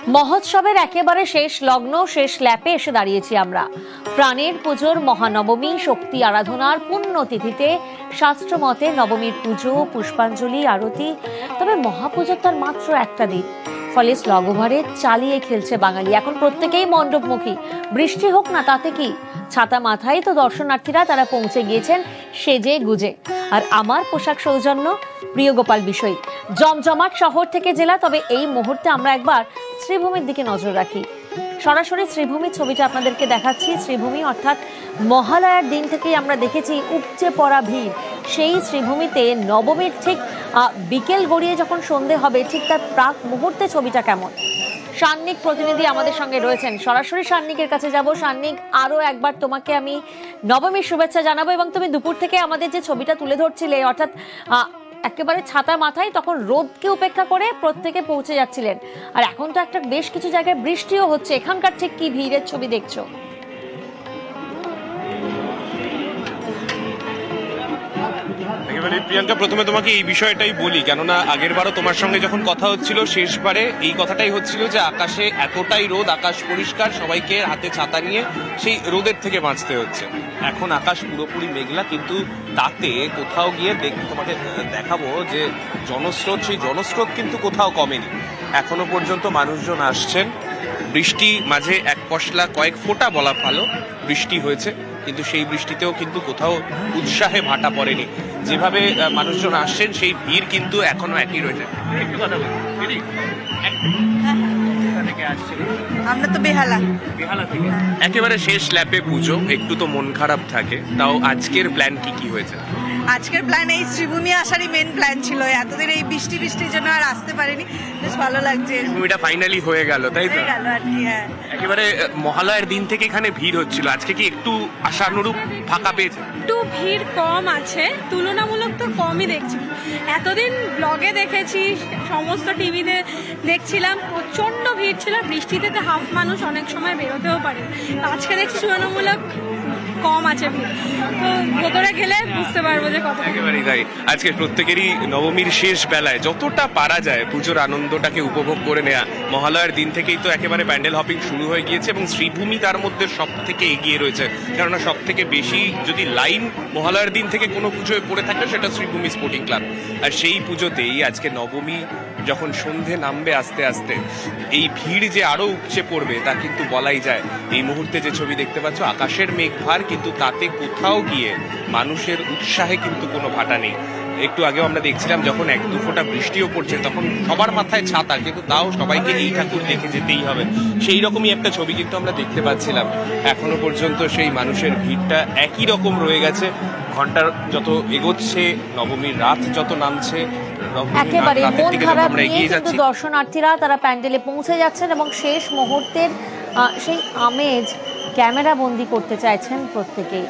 মহোৎসবের একেবারে শেষ লগ্ন, শেষ ল্যাপে এসে দাঁড়িয়েছি আমরা। প্রাণের পুজোর মহানবমী, শক্তি আরাধনার পুণ্যতিথিতে শাস্ত্রমতে নবমীর পুজো, পুষ্পাঞ্জলি, আরতি। তবে মহাপুজোর তার মাত্র একটা দিন, ফলে স্লগোভারে চালিয়ে খেলছে বাঙালি। এখন প্রত্যেকেই মণ্ডপমুখী। বৃষ্টি হোক না তাতে কি, ছাতা মাথায় তো দর্শনার্থীরা তারা পৌঁছে গিয়েছেন সেজে গুজে। আর আমার পোশাক সৌজন্য প্রিয় গোপাল বিষয়। জমজমাট শহর থেকে জেলা, তবে এই মুহূর্তে আমরা একবার শ্রীভূমির দিকে নজর রাখি। সরাসরি শ্রীভূমির ছবিটা আপনাদেরকে দেখাচ্ছি। শ্রীভূমি অর্থাৎ মহালয়ার দিন থেকেই আমরা দেখেছি উপচে পড়া ভিড়। সেই শ্রীভূমিতে নবমীর ঠিক বিকেল গড়িয়ে যখন সন্ধে হবে, ঠিক তার প্রাক মুহূর্তে ছবিটা কেমন। সান্নিক প্রতিনিধি আমাদের সঙ্গে রয়েছেন, সরাসরি সান্নিকের কাছে যাব। সান্নিক, আরো একবার তোমাকে আমি নবমীর শুভেচ্ছা জানাবো। এবং তুমি দুপুর থেকে আমাদের যে ছবিটা তুলে ধরছিলে, অর্থাৎ একেবারে ছাতা মাথায়, তখন রোদকে উপেক্ষা করে প্রত্যেকে পৌঁছে যাচ্ছিলেন। আর এখন তো একটা বেশ কিছু জায়গায় বৃষ্টিও হচ্ছে। এখানকার ঠিক কি ভিড়ের ছবি দেখছো? একেবারে প্রিয়াঙ্কা, প্রথমে তোমাকে এই বিষয়টাই বলি, কেননা আগের বারও তোমার সঙ্গে যখন কথা হচ্ছিল, শেষবারে এই কথাটাই হচ্ছিল যে আকাশে এতটাই রোদ, আকাশ পরিষ্কার, সবাইকে হাতে ছাতা নিয়ে সেই রোদের থেকে বাঁচতে হচ্ছে। এখন আকাশ পুরোপুরি মেঘলা, কিন্তু তাতে কোথাও গিয়ে তোমাকে দেখাবো যে জনস্রোত, সেই জনস্রোত কিন্তু কোথাও কমেনি। এখনো পর্যন্ত মানুষজন আসছেন। বৃষ্টি মাঝে এক পশলা কয়েক ফোঁটা বলা ভালো বৃষ্টি হয়েছে, কিন্তু সেই বৃষ্টিতেও কিন্তু কোথাও উৎসাহে ভাটা পড়েনি। যেভাবে মানুষজন আসছেন, সেই ভিড় কিন্তু এখনো একই রয়েছে। একটু কথা বলি, আমরা তো বেহালা থেকে একেবারে শেষ ল্যাপে পুজো, একটু তো মন খারাপ থাকে। তাও আজকের প্ল্যান কি হয়েছে? আজকের প্ল্যান এই শ্রীভূমি আসারই মেন প্ল্যান ছিল। এতদিন এই বৃষ্টির জন্য আর আসতে পারিনি, বেশ ভালো লাগছে। ভূমিটা ফাইনালি হয়ে গেল, তাই তো? গেল আর কি। হ্যাঁ, একেবারে মহালয়ার দিন থেকে এখানে ভিড় হচ্ছিল, আজকে কি একটু আশানুরূপ ফাঁকা পেয়েছে? একটু ভিড় কম আছে, তুলনামূলক তো কমই দেখছি। এতদিন ব্লগে দেখেছি, সমস্ত টিভিতে দেখছিলাম প্রচন্ড ভিড় ছিল। বৃষ্টিতে তো হাফ মানুষ অনেক সময় বেরোতেও পারে। আজকে দেখছি তুলনামূলক কম আছে ভিড়। তো ভেতরে গেলে বুঝতে পারবো যে কত। একেবারেই তাই। আজকে প্রত্যেকেরই নবমীর শেষ বেলায় যতটা পারা যায় পুজোর আনন্দটাকে উপভোগ করে নেওয়া। মহালয়ার দিন থেকেই তো একেবারে প্যান্ডেল হপিং শুরু হয়ে গিয়েছে, এবং শ্রীভূমি তার মধ্যে সব থেকে এগিয়ে রয়েছে। কেননা সব থেকে বেশি যদি লাইন মহালয়ার দিন থেকে কোনো পুজোয় পড়ে থাকে, সেটা শ্রীভূমি স্পোর্টিং ক্লাব। আর সেই পুজোতেই আজকে নবমী যখন সন্ধে নামবে আস্তে আস্তে, এই ভিড় যে আরো উপচে পড়বে তা কিন্তু বলাই যায়। এই মুহূর্তে যে ছবি দেখতে পাচ্ছ, আকাশের মেঘ ভার, কিন্তু তাতে কোথাও গিয়ে মানুষের উৎসাহে কিন্তু কোনো ভাটা নেই। একটু আগেও আমরা দেখছিলাম, যখন এক দু ফোঁটা বৃষ্টিও পড়ছে, তখন সবার মাথায় ছাতা, কিন্তু তাও সবাইকে এই ঠাকুর দেখে যেতেই হবে। সেই রকমই একটা ছবি কিন্তু আমরা দেখতে পাচ্ছিলাম। এখনো পর্যন্ত সেই মানুষের ভিড়টা একই রকম রয়ে গেছে। ঘন্টার যত এগোচ্ছে, নবমীর রাত যত নামছে, একেবারে মন খারাপ নিয়ে কিন্তু দর্শনার্থীরা তারা প্যান্ডেলে পৌঁছে যাচ্ছেন, এবং শেষ মুহূর্তের সেই আমেজ ক্যামেরা বন্দি করতে চাইছেন প্রত্যেকেই।